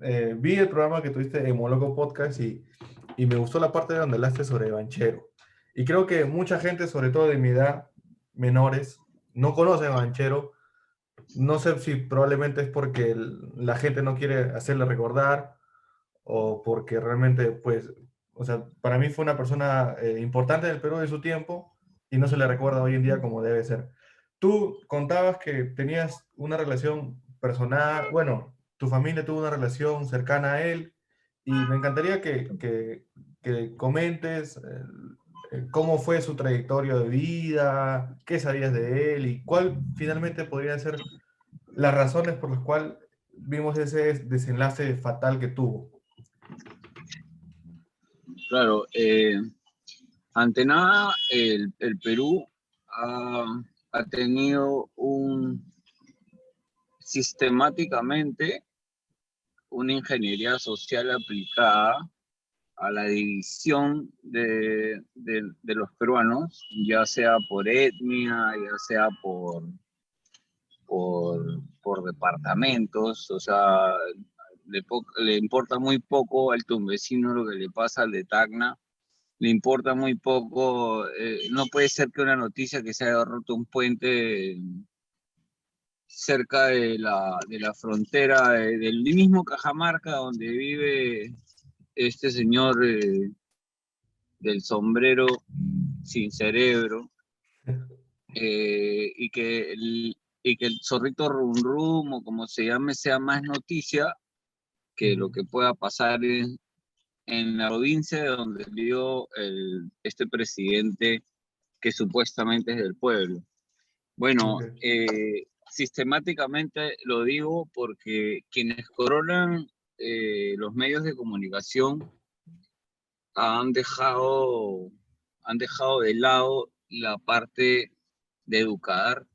vi el programa que tuviste en Moloco Podcast y me gustó la parte donde hablaste sobre Banchero. Y creo que mucha gente, sobre todo de mi edad, menores, no conocen a Banchero. No sé si probablemente es porque la gente no quiere hacerle recordar o porque realmente, pues, o sea, para mí fue una persona importante en el Perú de su tiempo y no se le recuerda hoy en día como debe ser. Tú contabas que tenías una relación personal, bueno, tu familia tuvo una relación cercana a él y me encantaría que comentes cómo fue su trayectoria de vida, qué sabías de él y cuál finalmente podría ser las razones por las cuales vimos ese desenlace fatal que tuvo. Claro, ante nada, el Perú ha tenido sistemáticamente una ingeniería social aplicada a la división de los peruanos, ya sea por etnia, ya sea por, por departamentos, o sea, le importa muy poco al tumbesino lo que le pasa al de Tacna, le importa muy poco, no puede ser que una noticia que se haya roto un puente cerca de la frontera del mismo Cajamarca donde vive este señor del sombrero sin cerebro, y y que el zorrito rum rum o como se llame sea más noticia que lo que pueda pasar en la provincia donde vivió este presidente que supuestamente es del pueblo. Bueno, Okay. sistemáticamente lo digo porque quienes coronan los medios de comunicación han dejado, han dejado de lado la parte de educar,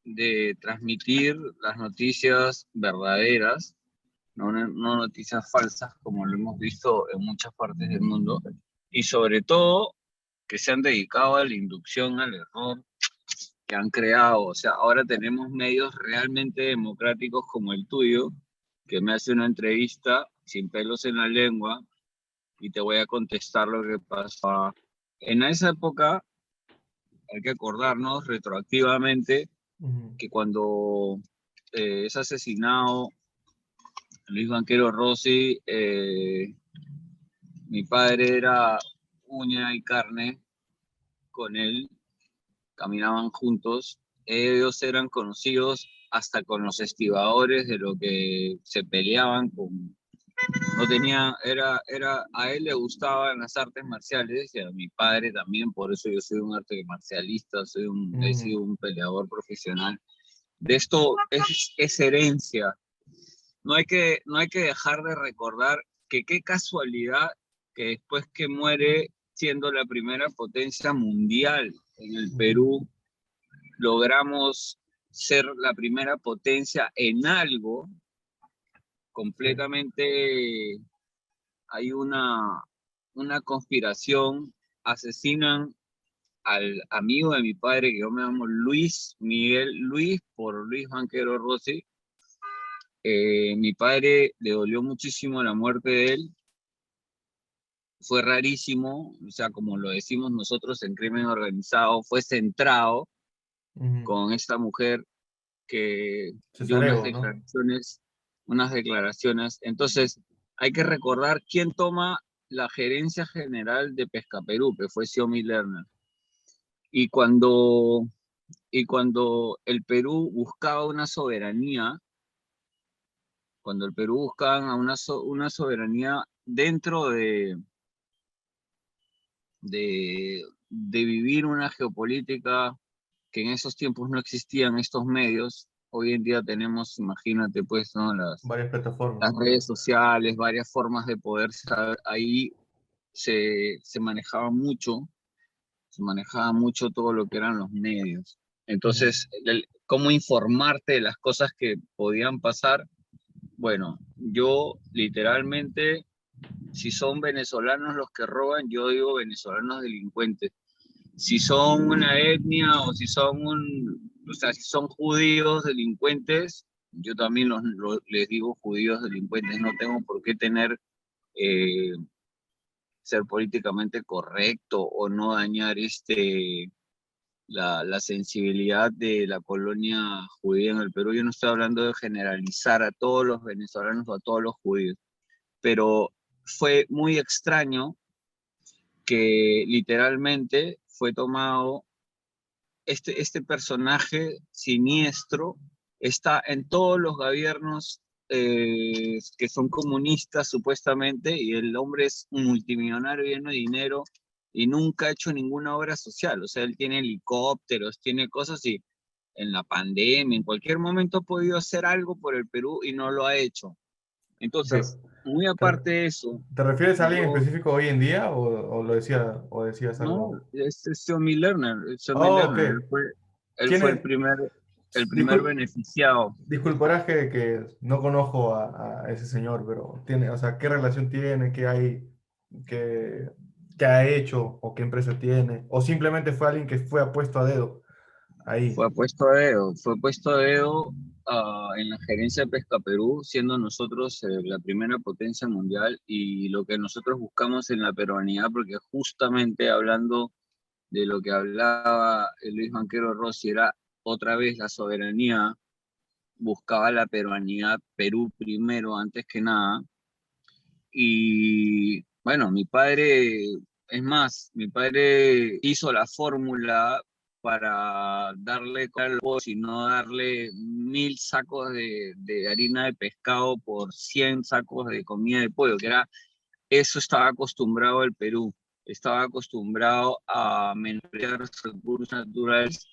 de transmitir las noticias verdaderas, no noticias falsas como lo hemos visto en muchas partes del mundo, y sobre todo que se han dedicado a la inducción al error que han creado. O sea, ahora tenemos medios realmente democráticos como el tuyo, que me hace una entrevista sin pelos en la lengua y te voy a contestar lo que pasó. En esa época hay que acordarnos retroactivamente que cuando es asesinado Luis Banquero Rossi, mi padre era uña y carne con él, caminaban juntos, ellos eran conocidos hasta con los estibadores de lo que se peleaban con. No tenía, a él le gustaban las artes marciales y a mi padre también, por eso yo soy un arte marcialista, he sido un peleador profesional. De esto es herencia. No hay que dejar de recordar que qué casualidad que después que muere siendo la primera potencia mundial en el Perú, logramos ser la primera potencia en algo Sí. completamente. Hay una conspiración, asesinan al amigo de mi padre, que yo me llamo Luis Miguel Luis, por Luis Banquero Rossi. Mi padre le dolió muchísimo la muerte de él, fue rarísimo, o sea, como lo decimos nosotros en crimen organizado, fue centrado con esta mujer que dio César Evo, ¿no? unas declaraciones. Entonces, hay que recordar quién toma la gerencia general de Pescaperú, que fue Xiomi Lerner. Y y cuando el Perú buscaba una soberanía, cuando el Perú buscaba una soberanía dentro de vivir una geopolítica que en esos tiempos no existían estos medios. Hoy en día tenemos, imagínate, pues, ¿no? Varias plataformas, Las ¿no? redes sociales, varias formas de poder saber. Ahí se manejaba mucho todo lo que eran los medios. Entonces, ¿cómo informarte de las cosas que podían pasar? Bueno, yo literalmente, si son venezolanos los que roban, yo digo venezolanos delincuentes. Si son una etnia o si son si son judíos delincuentes, Yo también les digo judíos delincuentes, no tengo por qué eh, ser políticamente correcto o no dañar la sensibilidad de la colonia judía en el Perú. Yo no estoy hablando de generalizar a todos los venezolanos o a todos los judíos, pero fue muy extraño que literalmente fue tomado este personaje siniestro, está en todos los gobiernos que son comunistas supuestamente, y el hombre es un multimillonario lleno de dinero y nunca ha hecho ninguna obra social. O sea, él tiene helicópteros, tiene cosas, y en la pandemia, en cualquier momento ha podido hacer algo por el Perú y no lo ha hecho. ¿Te, Entonces, muy te, aparte de eso, te refieres a alguien yo, específico hoy en día o decías no, algo? es Xiaomi Lerner, Xiaomi Oh, ok. Lerner, él ¿Quién fue es? el primer Discul- beneficiado. Disculparás que no conozco a ese señor, pero tiene, o sea, ¿qué relación tiene? ¿Qué hay? ¿Qué, qué ha hecho? ¿O qué empresa tiene? ¿O simplemente fue alguien que fue apuesto a dedo ahí? Fue puesto a dedo en la gerencia de Pesca Perú, siendo nosotros la primera potencia mundial, y lo que nosotros buscamos en la peruanidad, porque justamente hablando de lo que hablaba Luis Banquero Rossi, era otra vez la soberanía, buscaba la peruanidad, Perú primero, antes que nada. Y bueno, mi padre hizo la fórmula para darle calvo, y no darle 1.000 sacos de harina de pescado por 100 sacos de comida de pollo, que era, eso estaba acostumbrado el Perú, estaba acostumbrado a menospreciar los recursos naturales.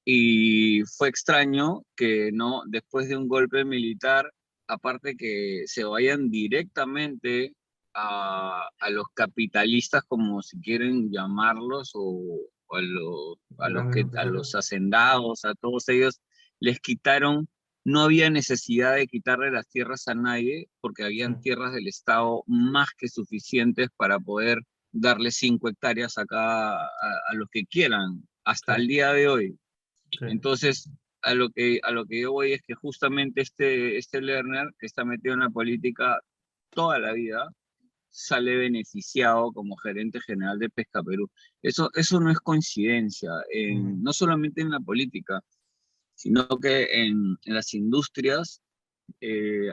Y fue extraño que no, después de un golpe militar, aparte que se vayan directamente a los capitalistas, como si quieren llamarlos, o Grandes a empresarios. los hacendados, a todos ellos, les quitaron, no había necesidad de quitarle las tierras a nadie, porque Sí, habían tierras del Estado más que suficientes para poder darle 5 hectáreas a los que quieran, sí, hasta el día de hoy. sí. Entonces, a lo que yo voy es que justamente este Lerner, que está metido en la política toda la vida, sale beneficiado como gerente general de Pesca Perú. Eso no es coincidencia, Ujú. no solamente en la política, sino que en las industrias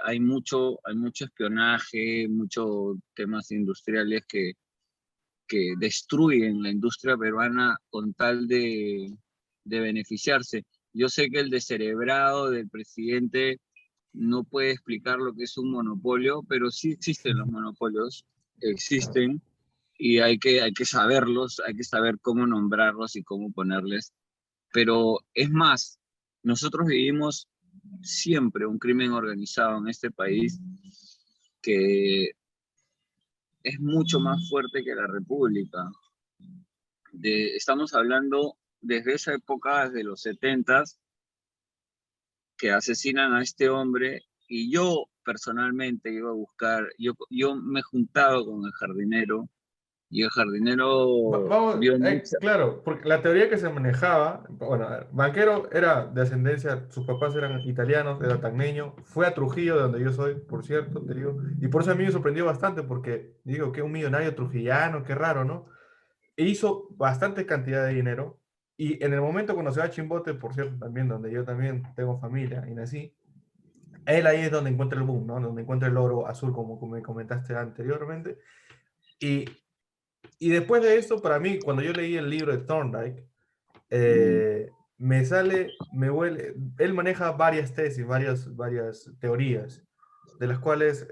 hay mucho espionaje, muchos temas industriales que destruyen la industria peruana con tal de beneficiarse. Yo sé que el descerebrado del presidente no puede explicar lo que es un monopolio, pero sí existen los monopolios, Claro. existen, y hay que saberlos, hay que saber cómo nombrarlos y cómo ponerles. Pero es más, nosotros vivimos siempre un crimen organizado en este país que es mucho más fuerte que la República. Estamos hablando desde esa época, desde los 70, que asesinan a este hombre, y yo personalmente iba a buscar, yo me he juntado con el jardinero, y el jardinero Vamos, vio mucha, claro, porque la teoría que se manejaba, bueno, a ver, Banquero era de ascendencia, sus papás eran italianos, era tagneño, fue a Trujillo, de donde yo soy, por cierto, te digo, y por eso a mí me sorprendió bastante, porque digo, que un millonario trujillano, qué raro, ¿no? E hizo bastante cantidad de dinero, y en el momento cuando se va a Chimbote, por cierto, también, donde yo también tengo familia y nací, él ahí es donde encuentra el boom, ¿no? Donde encuentra el oro azul, como me comentaste anteriormente, y después de esto, para mí, cuando yo leí el libro de Thorndike, me sale, me huele, él maneja varias tesis, varias teorías, de las cuales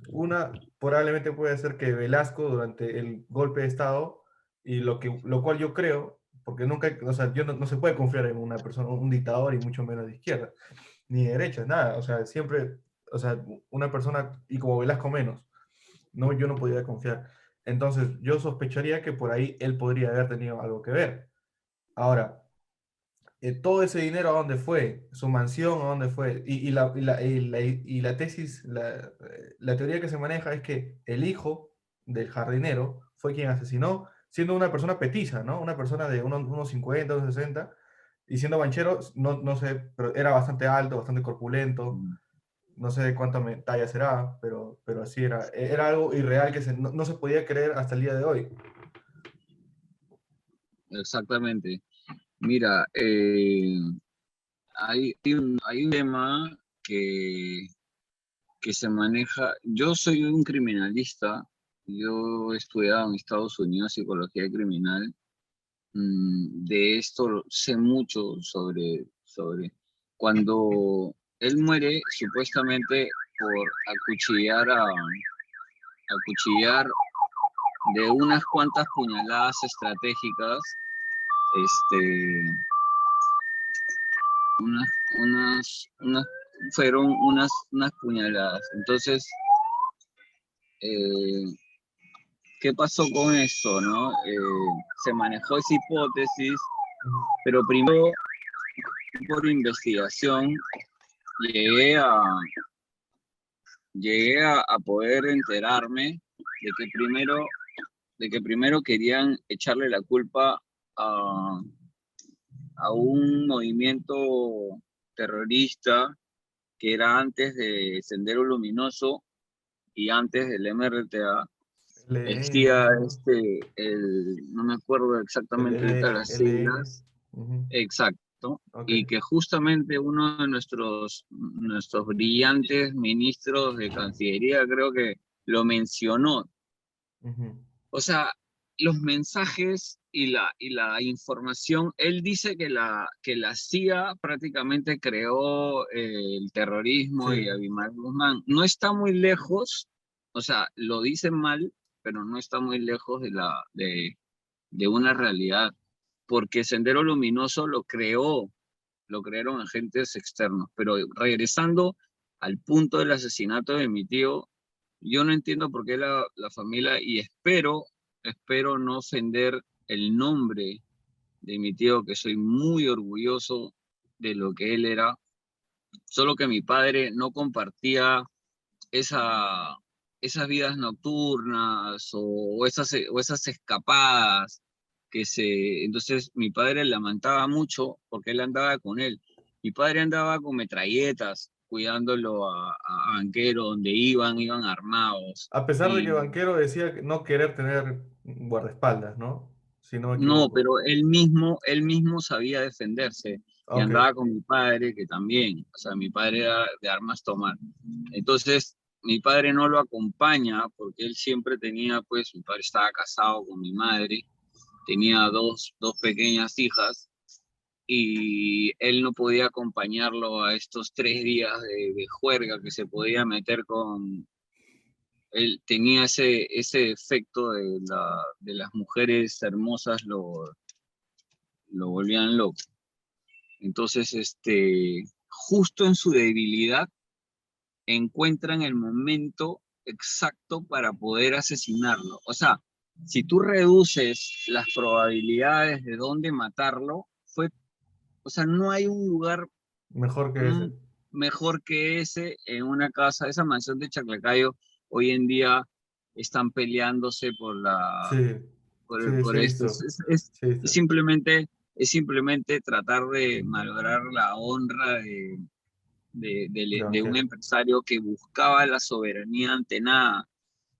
una probablemente puede ser que Velasco durante el golpe de Estado, y lo cual yo creo, porque nunca, o sea, no se puede confiar en una persona, un dictador y mucho menos de izquierda, ni de derecha, nada, o sea, siempre, o sea, una persona, y como Velasco menos, no, yo no podía confiar. Entonces, yo sospecharía que por ahí él podría haber tenido algo que ver. Ahora, todo ese dinero a dónde fue, su mansión a dónde fue, y la tesis, la teoría que se maneja es que el hijo del jardinero fue quien asesinó, siendo una persona petiza, ¿no? Una persona de unos 50, unos 60, Y siendo banchero, no sé, pero era bastante alto, bastante corpulento. No sé de cuánta talla será, pero así era. Era algo irreal que no se podía creer hasta el día de hoy. Exactamente. Mira, hay un tema que se maneja. Yo soy un criminalista, yo he estudiado en Estados Unidos psicología criminal. De esto sé mucho sobre cuando él muere supuestamente por acuchillar de unas cuantas puñaladas estratégicas, este, unas, unas, fueron unas puñaladas. Entonces, eh, ¿qué pasó con esto, no? Se manejó esa hipótesis, Ujú. pero primero por investigación llegué a, llegué a poder enterarme de que primero querían echarle la culpa a, a un movimiento terrorista que era antes de Sendero Luminoso y antes del MRTA. Existía LN, no me acuerdo el exactamente ahorita las LN. siglas, Ujú. exacto, Ok. y que justamente uno de nuestros brillantes ministros de Cancillería creo que lo mencionó. Ujú. O sea, los mensajes y la información, él dice que la CIA prácticamente creó el terrorismo y Sí. Abimael Guzmán. No está muy lejos, o sea, lo dice mal, pero no está muy lejos de una realidad, porque Sendero Luminoso lo crearon agentes externos. Pero regresando al punto del asesinato de mi tío, yo no entiendo por qué la familia, y espero no ofender el nombre de mi tío, que soy muy orgulloso de lo que él era, solo que mi padre no compartía esa, esas vidas nocturnas o esas escapadas entonces mi padre lamentaba mucho porque él andaba con él. Mi padre andaba con metralletas cuidándolo a Banquero, donde iban armados. A pesar de que Y Banquero decía no querer tener guardaespaldas, ¿no? Si no me no, equivoco. pero él mismo sabía defenderse y Ok. andaba con mi padre, que también, o sea, mi padre era de armas tomar. Entonces, mi padre no lo acompaña porque él siempre tenía, pues, mi padre estaba casado con mi madre, tenía dos pequeñas hijas y él no podía acompañarlo a estos 3 días de juerga que se podía meter con... Él tenía ese efecto de las mujeres hermosas lo volvían loco. Entonces, justo en su debilidad, encuentran el momento exacto para poder asesinarlo. O sea, si tú reduces las probabilidades de dónde matarlo, o sea, no hay un lugar Mejor que mm, ese. mejor que ese en una casa. Esa mansión de Chaclacayo hoy en día están peleándose Sí, por sí he esto. visto. Sí he Es visto. simplemente, es simplemente tratar de malograr la honra De de un Banquero. empresario que buscaba la soberanía ante nada.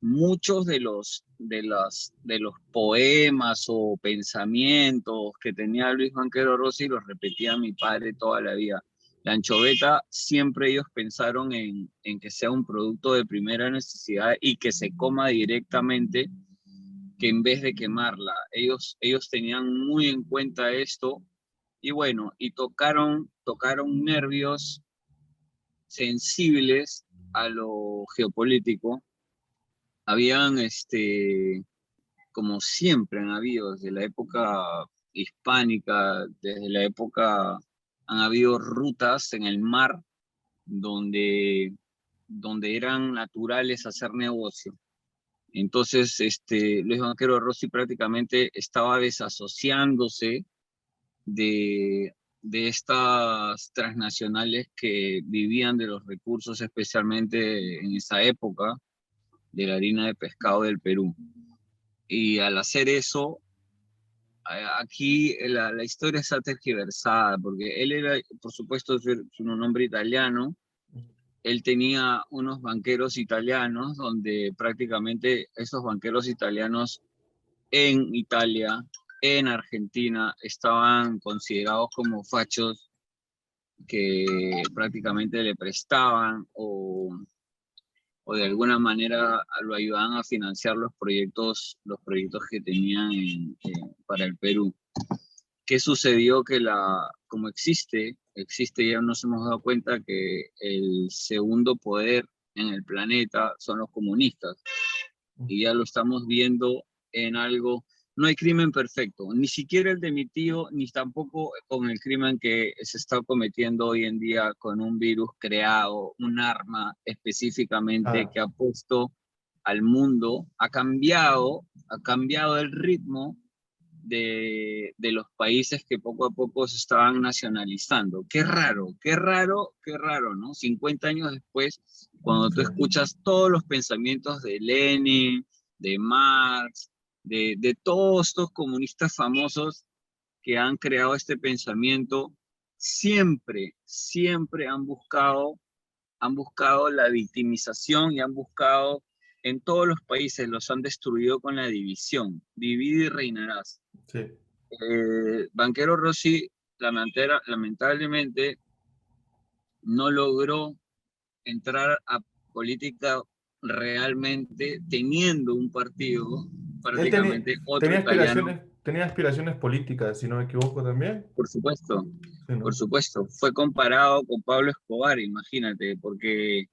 Muchos de los poemas o pensamientos que tenía Luis Banquero Rossi los repetía mi padre toda la vida. La anchoveta siempre ellos pensaron en que sea un producto de primera necesidad y que se coma directamente, que en vez de quemarla. Ellos tenían muy en cuenta esto y bueno, y tocaron nervios sensibles a lo geopolítico. Habían, como siempre han habido desde la época hispánica, desde la época, han habido rutas en el mar donde, donde eran naturales hacer negocio. Entonces, Luis Banquero Rossi prácticamente estaba desasociándose de, de estas transnacionales que vivían de los recursos, especialmente en esa época, de la harina de pescado del Perú. Y al hacer eso, aquí la historia está tergiversada, porque él era, por supuesto, es un hombre italiano. Él tenía unos banqueros italianos, donde prácticamente esos banqueros italianos en Italia, en Argentina, estaban considerados como fachos que prácticamente le prestaban o de alguna manera lo ayudaban a financiar los proyectos que tenían para el Perú. ¿Qué sucedió? Que como existe, ya nos hemos dado cuenta que el segundo poder en el planeta son los comunistas. Y ya lo estamos viendo en algo. No hay crimen perfecto, ni siquiera el de mi tío, ni tampoco con el crimen que se está cometiendo hoy en día con un virus creado, un arma específicamente Ah, que ha puesto al mundo, ha cambiado el ritmo de los países que poco a poco se estaban nacionalizando. Qué raro, qué raro, qué raro, ¿no? 50 años después, cuando tú sí. escuchas todos los pensamientos de Lenin, de Marx, de todos estos comunistas famosos que han creado este pensamiento, siempre, siempre han buscado la victimización y han buscado, en todos los países los han destruido con la división, divide y reinarás. Sí. Banquero Rossi lamentablemente no logró entrar a política realmente teniendo un partido, Él prácticamente otro italiano. tenía aspiraciones políticas, si no me equivoco también. Por supuesto, Sí, por ¿no? supuesto, fue comparado con Pablo Escobar, imagínate, porque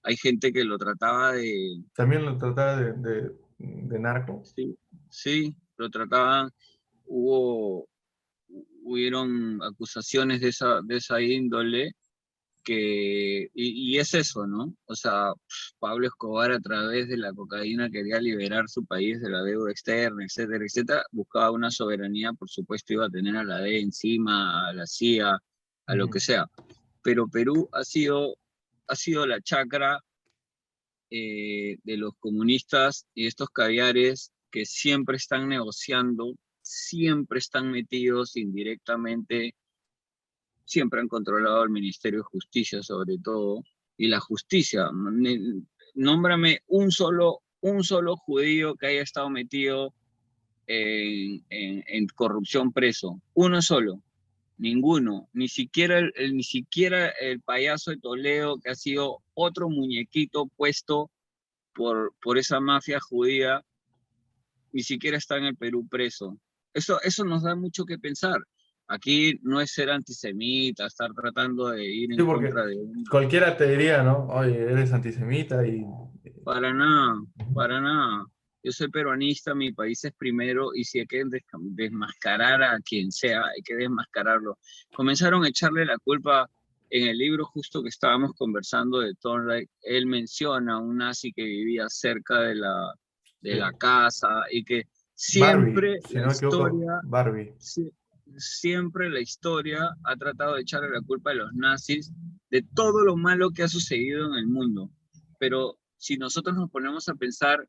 hay gente que lo trataba de, También lo trataba de narco. sí, sí, lo trataban, hubo, hubieron acusaciones de esa índole, y es eso, ¿no? O sea, Pablo Escobar a través de la cocaína quería liberar su país de la deuda externa, etcétera, etcétera. Buscaba una soberanía, por supuesto, iba a tener a la D encima, a la CIA, a lo Ujú. que sea. Pero Perú ha sido la chacra de los comunistas y estos caviares que siempre están negociando, siempre están metidos indirectamente, siempre han controlado el Ministerio de Justicia sobre todo, y la justicia. Nómbrame un solo judío que haya estado metido en corrupción preso, uno solo. Ninguno, ni siquiera el payaso de Toledo, que ha sido otro muñequito puesto por esa mafia judía, ni siquiera está en el Perú preso. Eso nos da mucho que pensar. Aquí no es ser antisemita, estar tratando de ir Sí, en porque contra de uno. cualquiera te diría, ¿no? Oye, eres antisemita y... Para nada, para nada. Yo soy peruanista, mi país es primero, y si hay que desmascarar a quien sea, hay que desmascararlo. Comenzaron a echarle la culpa en el libro justo que estábamos conversando de Thorndike. Él menciona a un nazi que vivía cerca de la Sí. casa, y que Barbie, siempre si la no me equivoco, historia, Barbie. sie- siempre la historia ha tratado de echarle la culpa a los nazis de todo lo malo que ha sucedido en el mundo. Pero si nosotros nos ponemos a pensar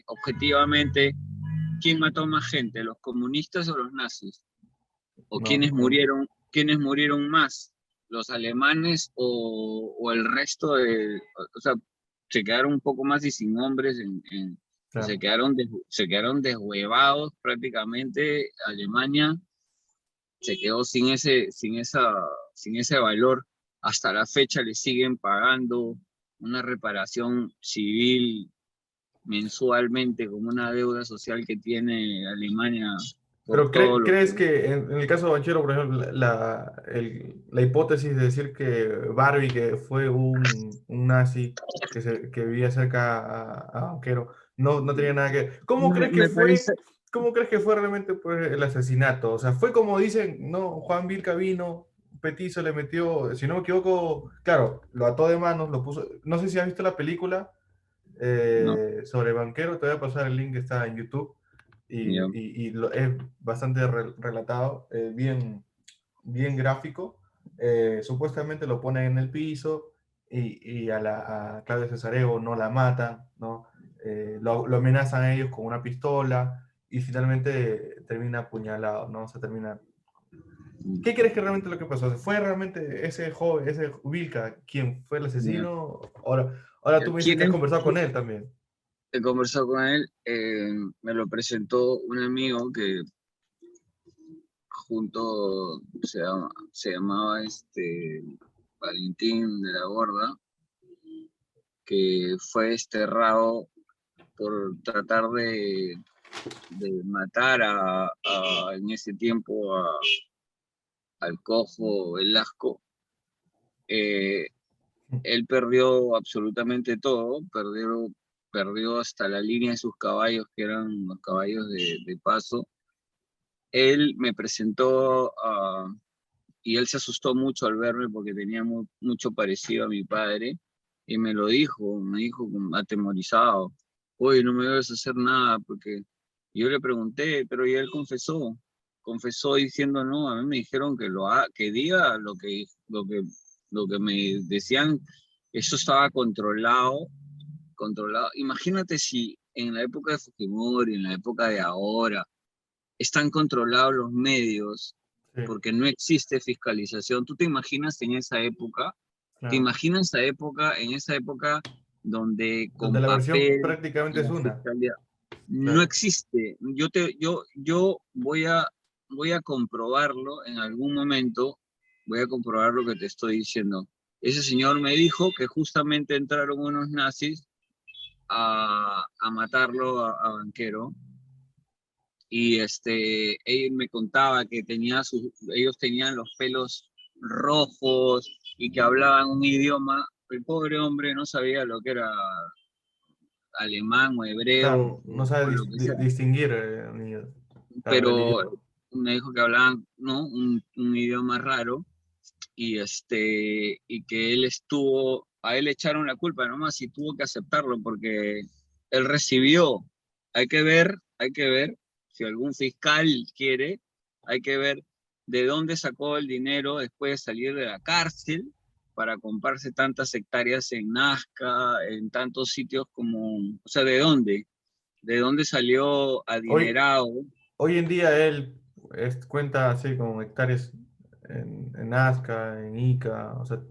objetivamente, ¿quién mató más gente, los comunistas o los nazis? ¿O No, quiénes murieron más, los alemanes o el resto o sea, se quedaron un poco más y sin hombres, se claro. quedaron, se quedaron deshuevados prácticamente. Alemania se quedó sin ese valor. Hasta la fecha le siguen pagando una reparación civil mensualmente como una deuda social que tiene Alemania por Pero todo lo ¿crees que... que en el caso de Banchero, por ejemplo, la hipótesis de decir que Barbie, que fue un nazi que vivía cerca a Banquero, no tenía nada que ver? Me parece, ¿Cómo crees que fue realmente pues, el asesinato? O sea, fue como dicen, no, Juan Vilca vino, Petizo le metió, si no me equivoco, claro, lo ató de manos, lo puso, no sé si has visto la película no, sobre Banquero, te voy a pasar el link que está en YouTube ya, es bastante relatado, bien gráfico. Supuestamente lo ponen en el piso y a Claudia Cesareo no la matan, ¿no? Lo amenazan a ellos con una pistola y finalmente termina apuñalado, ¿no? O sea, termina... ¿Qué crees que realmente lo que pasó? ¿Fue realmente ese joven, ese Vilca, quien fue el Ya. asesino? Ahora tú me dices ¿Quién que has es? conversado con él también. He conversado con él, me lo presentó un amigo que junto se llamaba Valentín de la Borda, que fue desterrado por tratar de matar en ese tiempo al cojo Velasco. Eh, Él perdió absolutamente todo, perdió hasta la línea de sus caballos, que eran los caballos de paso. Él me presentó y él se asustó mucho al verme porque tenía mucho parecido a mi padre y me dijo como atemorizado, oye, no me debes hacer nada porque y yo le pregunté, pero y él confesó diciendo no, a mí me dijeron que diga lo que me decían, eso estaba controlado. Imagínate si en la época de Fujimori, en la época de ahora, están controlados los medios Sí, porque no existe fiscalización. ¿Tú te imaginas en esa época? ¿Te claro. imaginas en esa época donde Donde con la versión papel prácticamente es la una. fiscalía no Claro. existe? Yo voy a comprobarlo en algún momento, voy a comprobar lo que te estoy diciendo. Ese señor me dijo que justamente entraron unos nazis a matarlo a Banquero y él me contaba que ellos tenían los pelos rojos y que hablaban un idioma. El pobre hombre no sabía lo que era alemán o hebreo Claro, no sabe o lo que sea, distinguir ni claro, el pero idioma. me dijo que hablaban, ¿no? Un idioma raro y que a él le echaron la culpa nomás y tuvo que aceptarlo porque él recibió. Hay que ver, si algún fiscal quiere, hay que ver de dónde sacó el dinero después de salir de la cárcel para comprarse tantas hectáreas en Nazca, en tantos sitios como, o sea, de dónde salió Hoy, adinerado. hoy en día él cuenta así con hectáreas en Nazca, en Ica, o sea,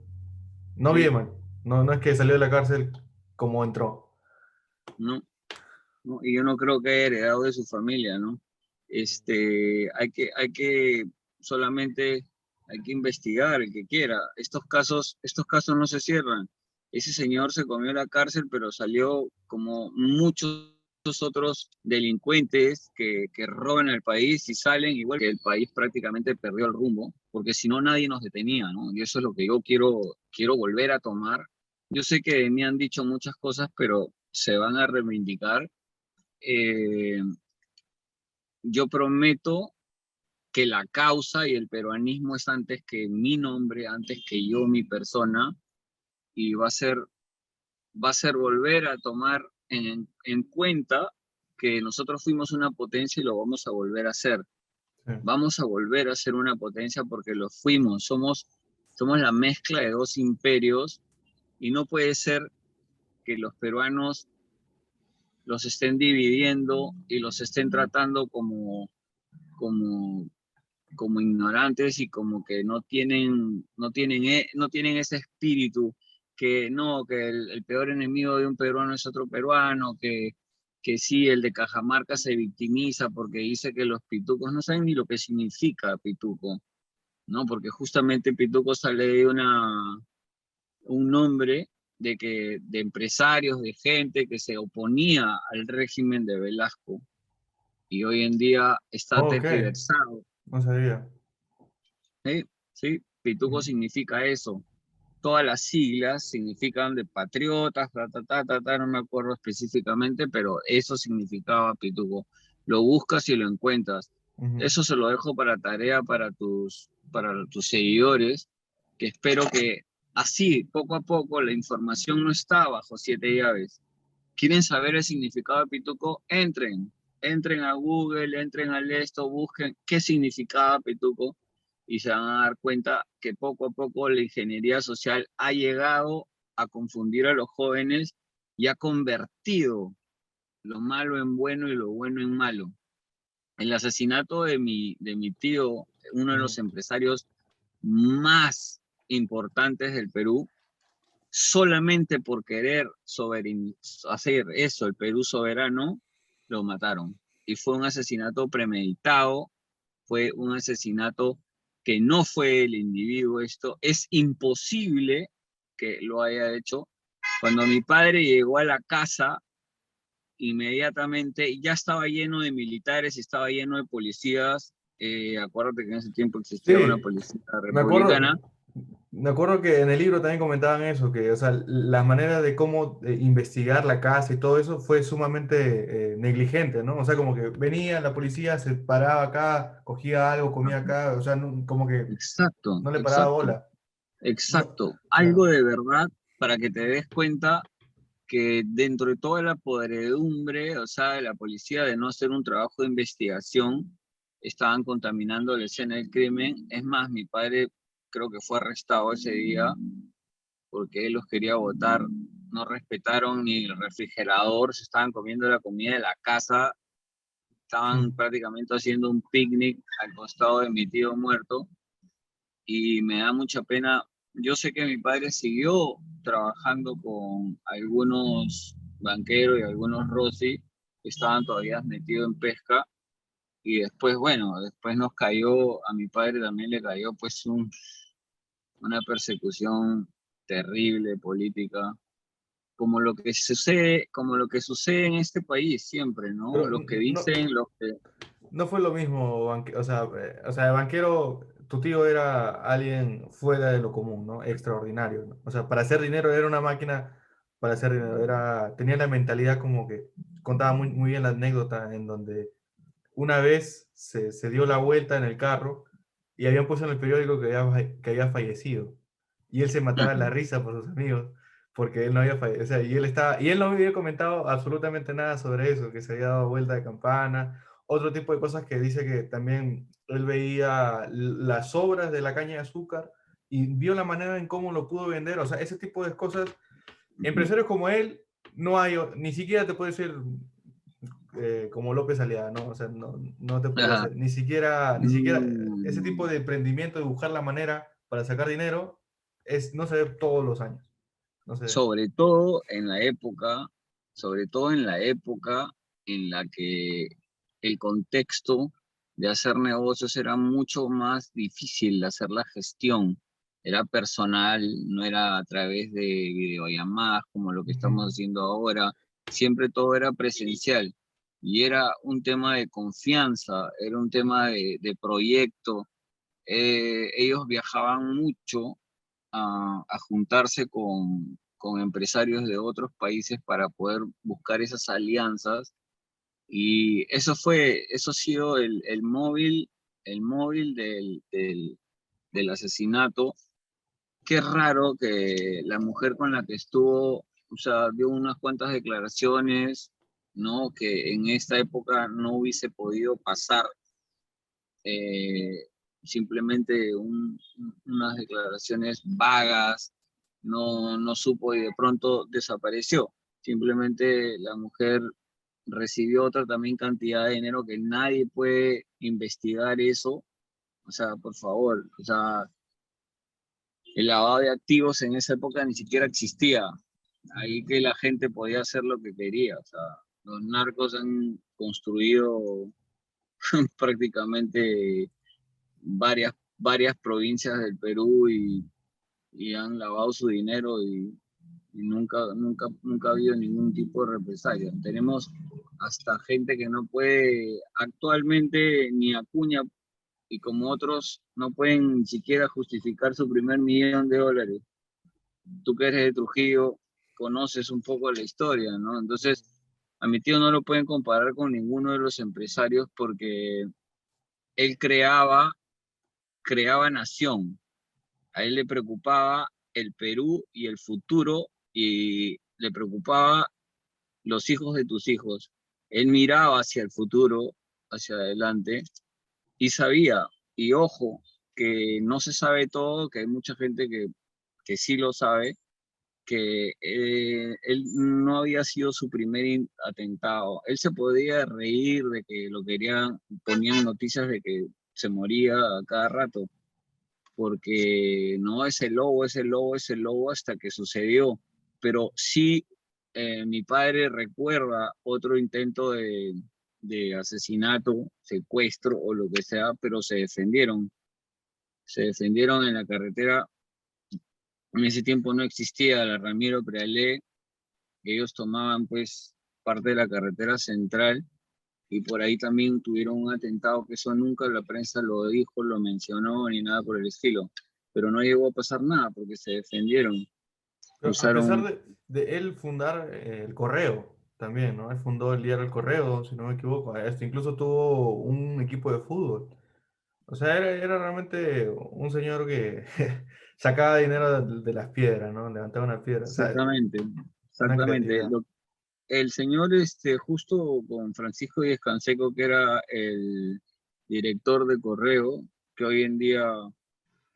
no vive Sí, mal. No, no es que salió de la cárcel como entró. ¿no? ¿No? Y yo no creo que haya heredado de su familia, ¿no? Hay que solamente hay que investigar el que quiera. Estos casos no se cierran. Ese señor se comió la cárcel, pero salió como muchos otros delincuentes que roban el país y salen igual que el país prácticamente perdió el rumbo, porque si no nadie nos detenía, ¿no? Y eso es lo que yo quiero volver a tomar. Yo sé que me han dicho muchas cosas, pero se van a reivindicar. eh, yo prometo que la causa y el peruanismo es antes que mi nombre, antes que yo, mi persona, y va a ser volver a tomar en cuenta que nosotros fuimos una potencia y lo vamos a volver a hacer. Sí. Vamos a volver a ser una potencia porque lo fuimos. Somos la mezcla de dos imperios y no puede ser que los peruanos los estén dividiendo y los estén tratando como, como ignorantes y como que no tienen ese espíritu que no, que el peor enemigo de un peruano es otro peruano, que sí, el de Cajamarca se victimiza porque dice que los pitucos no saben ni lo que significa pituco, ¿no? Porque justamente pituco sale de un nombre de empresarios, de gente que se oponía al régimen de Velasco y hoy en día está Ok, tergiversado. no sabía. ¿Sí? ¿Sí? Pituco Mm. significa eso. Todas las siglas significan de patriotas, no me acuerdo específicamente, pero eso significaba Pituco. Lo buscas y lo encuentras. Ujú. Eso se lo dejo para tarea para tus seguidores, que espero que así, poco a poco, la información no está bajo siete llaves. ¿Quieren saber el significado de Pituco? Entren a Google, entren al esto, busquen qué significaba Pituco y se van a dar cuenta que poco a poco la ingeniería social ha llegado a confundir a los jóvenes y ha convertido lo malo en bueno y lo bueno en malo. el asesinato de mi tío, uno de Ujú. los empresarios más importantes del Perú, solamente por querer hacer eso, el Perú soberano, lo mataron. Y fue un asesinato premeditado, fue un asesinato que no fue el individuo esto. Es imposible que lo haya hecho. Cuando mi padre llegó a la casa, inmediatamente ya estaba lleno de militares y estaba lleno de policías. Acuérdate que en ese tiempo existía una Sí, policía me acuerdo, republicana. me acuerdo que en el libro también comentaban eso, que o sea, la manera de cómo investigar la casa y todo eso fue sumamente negligente, ¿no? O sea, como que venía la policía, se paraba acá, cogía algo, comía acá, o sea, como que Exacto, no le paraba exacto, bola. No, exacto. claro. Algo de verdad para que te des cuenta que dentro de toda la podredumbre, o sea, de la policía, de no hacer un trabajo de investigación, estaban contaminando la escena del crimen. Es más, mi padre creo que fue arrestado ese día porque él los quería votar. No respetaron ni el refrigerador, se estaban comiendo la comida de la casa, estaban prácticamente haciendo un picnic al costado de mi tío muerto y me da mucha pena. Yo sé que mi padre siguió trabajando con algunos banqueros y algunos Rossi que estaban todavía metidos en pesca y después, bueno, después nos cayó, a mi padre también le cayó pues una persecución terrible política, como lo que sucede en este país siempre, ¿no? Pero Los que no, dicen, los que... no fue lo mismo, o sea, el banquero, tu tío era alguien fuera de lo común, ¿no? Extraordinario, ¿no? O sea, para hacer dinero era una máquina para hacer dinero, tenía la mentalidad como que contaba muy bien la anécdota en donde una vez se dio la vuelta en el carro y habían puesto en el periódico que había fallecido. Y él se mataba de la risa por sus amigos, porque él no había fallecido. O sea, y él no había comentado absolutamente nada sobre eso, que se había dado vuelta de campana. Otro tipo de cosas que dice que también él veía las obras de la caña de azúcar y vio la manera en cómo lo pudo vender. O sea, ese tipo de cosas, empresarios como él, no hay, ni siquiera te puede decir como López Aliaga, ¿no? O sea, no te podría Ajá. hacer. Ni siquiera ese tipo No. de emprendimiento de buscar la manera para sacar dinero no se ve todos los años. No se ve. Sobre todo en la época, sobre todo en la época en la que el contexto de hacer negocios era mucho más difícil de hacer la gestión. Era personal, no era a través de videollamadas como lo que estamos Ujú. haciendo ahora. Siempre todo era presencial y era un tema de confianza, era un tema de proyecto. Ellos viajaban mucho a juntarse con empresarios de otros países para poder buscar esas alianzas. Y eso ha sido el móvil del asesinato. Qué raro que la mujer con la que estuvo, o sea, dio unas cuantas declaraciones, ¿no? Que en esta época no hubiese podido pasar. eh, Simplemente unas declaraciones vagas, no supo y de pronto desapareció. Simplemente la mujer recibió otra también cantidad de dinero que nadie puede investigar eso. O sea, por favor, o sea, el lavado de activos en esa época ni siquiera existía. Ahí que la gente podía hacer lo que quería. O sea, los narcos han construido prácticamente varias provincias del Perú y han lavado su dinero y nunca ha habido ningún tipo de represalia. Tenemos hasta gente que no puede actualmente ni Acuña y como otros no pueden ni siquiera justificar su primer $1.000.000. Tú que eres de Trujillo, conoces un poco la historia, ¿no? Entonces, a mi tío no lo pueden comparar con ninguno de los empresarios porque él creaba nación. A él le preocupaba el Perú y el futuro y le preocupaba los hijos de tus hijos. Él miraba hacia el futuro, hacia adelante y sabía, y ojo, que no se sabe todo, que hay mucha gente que sí lo sabe, que él no había sido su primer atentado. Él se podía reír de que lo querían, ponían noticias de que se moría a cada rato, porque no, ese lobo, ese lobo, ese lobo, hasta que sucedió. Pero sí, mi padre recuerda otro intento de asesinato, secuestro o lo que sea, pero se defendieron. Se defendieron en la carretera. En ese tiempo no existía la Ramiro Prealé, ellos tomaban pues parte de la carretera central y por ahí también tuvieron un atentado que eso nunca la prensa lo dijo, lo mencionó ni nada por el estilo, pero no llegó a pasar nada porque se defendieron, Pero a pesar usaron de él fundar el Correo también, ¿no? Él fundó el diario El Correo, si no me equivoco. Incluso tuvo un equipo de fútbol. O sea, era realmente un señor que sacaba dinero de las piedras, ¿no? Levantaba una piedra. O sea, exactamente, una exactamente. creatividad. El señor, justo con Francisco Díez Canseco, que era el director de Correo, que hoy en día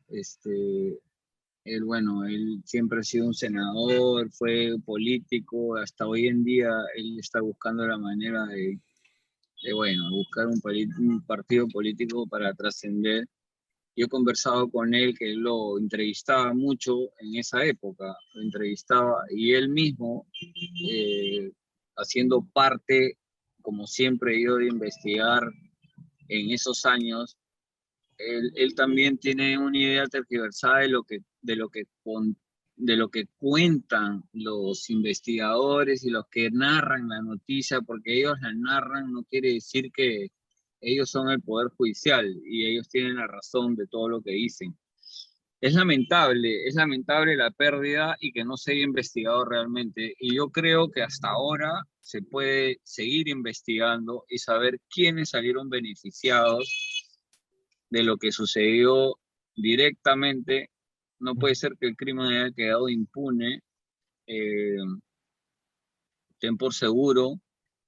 este, él, bueno, él siempre ha sido un senador, fue político, hasta hoy en día él está buscando la manera bueno, buscar un partido político para trascender. Yo he conversado con él, que él lo entrevistaba mucho en esa época, lo entrevistaba y él mismo, eh, haciendo parte, como siempre yo de investigar en esos años, él también tiene una idea tergiversada de lo que cuentan los investigadores y los que narran la noticia, porque ellos la narran no quiere decir que ellos son el poder judicial y ellos tienen la razón de todo lo que dicen. Es lamentable la pérdida y que no se haya investigado realmente. Y yo creo que hasta ahora se puede seguir investigando y saber quiénes salieron beneficiados de lo que sucedió directamente. No puede ser que el crimen haya quedado impune. Eh, Ten por seguro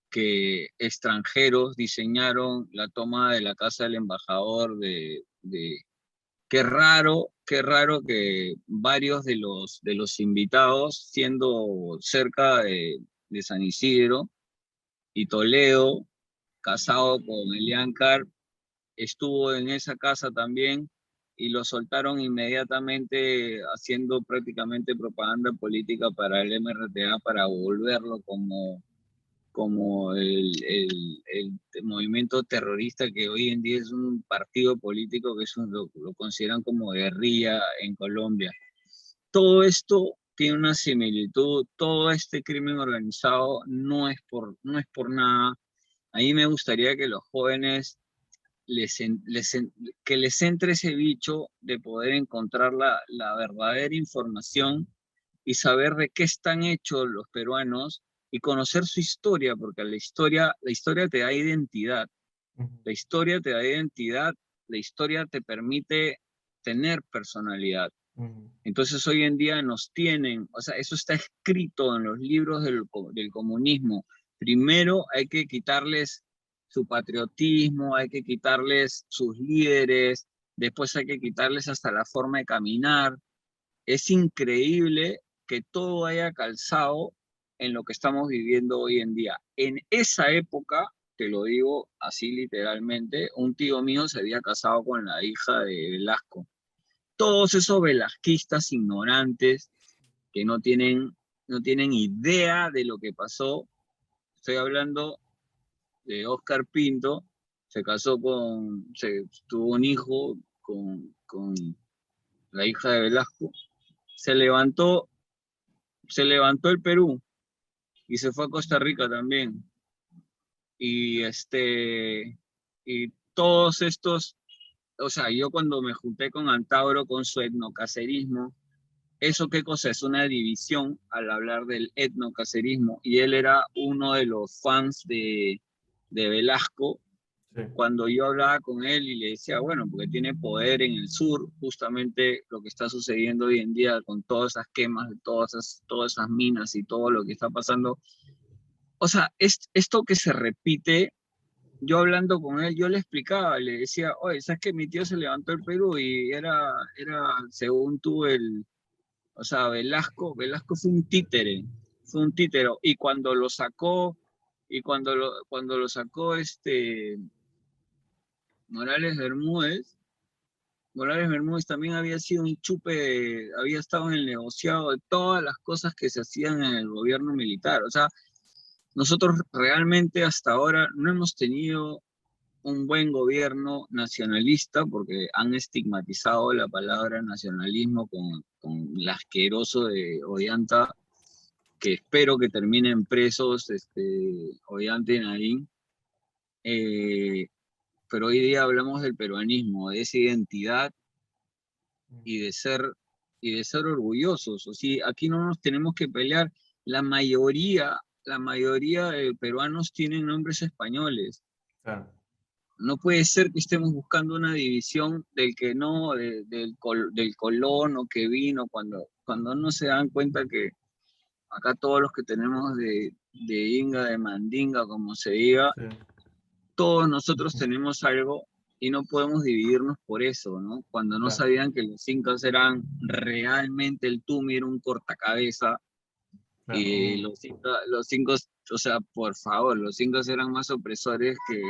que extranjeros diseñaron la toma de la casa del embajador de... Qué raro que varios de los invitados, siendo cerca de San Isidro y Toledo, casado con Elian Carr, estuvo en esa casa también y lo soltaron inmediatamente haciendo prácticamente propaganda política para el MRTA para volverlo como el movimiento terrorista que hoy en día es un partido político que lo consideran como guerrilla en Colombia. Todo esto tiene una similitud, todo este crimen organizado no es por nada. A mí me gustaría que los jóvenes que les entre ese bicho de poder encontrar la verdadera información y saber de qué están hechos los peruanos y conocer su historia, porque la historia te da identidad, la historia te da identidad, la historia te permite tener personalidad. Entonces hoy en día nos tienen, o sea, eso está escrito en los libros del comunismo. Primero hay que quitarles su patriotismo, hay que quitarles sus líderes, después hay que quitarles hasta la forma de caminar. Es increíble que todo haya calzado en lo que estamos viviendo hoy en día. En esa época, te lo digo así literalmente, un tío mío se había casado con la hija de Velasco. Todos esos velasquistas ignorantes que no tienen idea de lo que pasó. Estoy hablando de Oscar Pinto, tuvo un hijo con la hija de Velasco, se levantó, se levantó el Perú y se fue a Costa Rica también. Y y todos estos, o sea, yo cuando me junté con Antauro con su etnocacerismo, ¿eso qué cosa es? Una división al hablar del etnocacerismo. Y él era uno de los fans de Velasco. Sí. Cuando yo hablaba con él y le decía, bueno, porque tiene poder en el sur, justamente lo que está sucediendo hoy en día con todas esas quemas de todas esas minas y todo lo que está pasando. O sea, esto que se repite, yo hablando con él, yo le explicaba, le decía, oye, ¿sabes que mi tío se levantó el Perú y era según tú, O sea, Velasco fue un títere, y cuando lo sacó, cuando lo sacó Morales Bermúdez, Morales Bermúdez también había sido un chupe, había estado en el negociado de todas las cosas que se hacían en el gobierno militar. O sea, nosotros realmente hasta ahora no hemos tenido un buen gobierno nacionalista porque han estigmatizado la palabra nacionalismo con el asqueroso de Ollanta, que espero que terminen presos Ollanta y Narín. Eh, pero hoy día hablamos del peruanismo, de esa identidad y de ser, y de ser orgullosos. O sea, aquí no nos tenemos que pelear. La mayoría de peruanos tienen nombres españoles. Claro. No puede ser que estemos buscando una división del que no, del colono que vino, cuando no se dan cuenta que acá todos los que tenemos de Inga, de Mandinga, como se diga, Sí. todos nosotros tenemos algo y no podemos dividirnos por eso, ¿no? Cuando no Claro, sabían que los incas eran realmente el Tumi, era un cortacabeza, claro. y los incas, o sea, por favor, los incas eran más opresores que...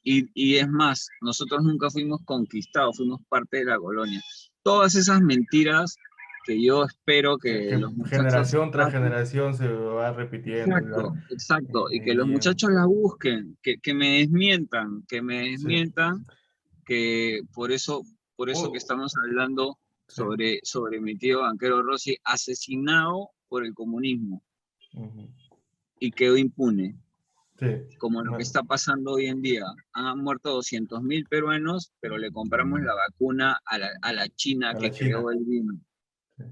Y es más, nosotros nunca fuimos conquistados, fuimos parte de la colonia. Todas esas mentiras que yo espero que Que los muchachos generación tras traten. generación se va repitiendo y va, Exacto, exacto. Y que los y, muchachos la busquen, que me sí. desmientan, que por eso que Oh, estamos hablando sí. sobre mi tío banquero Rossi, asesinado por el comunismo Ujú. y quedó impune, Sí. como lo que Bueno, está pasando hoy en día. Han muerto 200.000 peruanos, pero le compramos la vacuna a la China a la que creó China.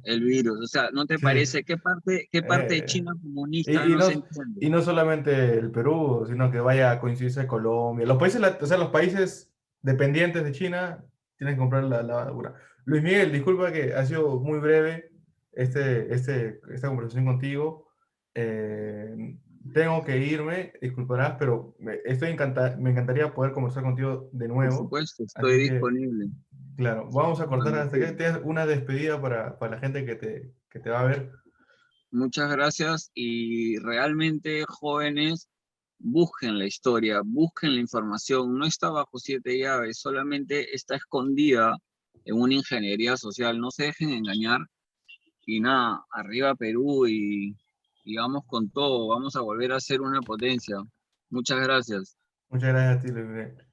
el virus. O sea, ¿no te Sí. parece? Qué parte de Eh, China comunista y, y no no, se entiende? y no solamente el Perú, sino que vaya a coincidirse Colombia. Los países, o sea, los países dependientes de China tienen que comprar la vacuna. Luis Miguel, disculpa que ha sido muy breve esta conversación contigo. Eh, tengo que irme, disculparás, pero me encantaría poder conversar contigo de Por nuevo. supuesto, estoy Así que, disponible. claro, vamos a cortar Cuando hasta que quieras. tengas una despedida para la gente que te va a ver. Muchas gracias y realmente jóvenes, busquen la historia, busquen la información. No está bajo siete llaves, solamente está escondida en una ingeniería social. No se dejen engañar y nada, arriba Perú y vamos con todo, vamos a volver a ser una potencia. Muchas gracias. Muchas gracias a ti, Luis Miguel.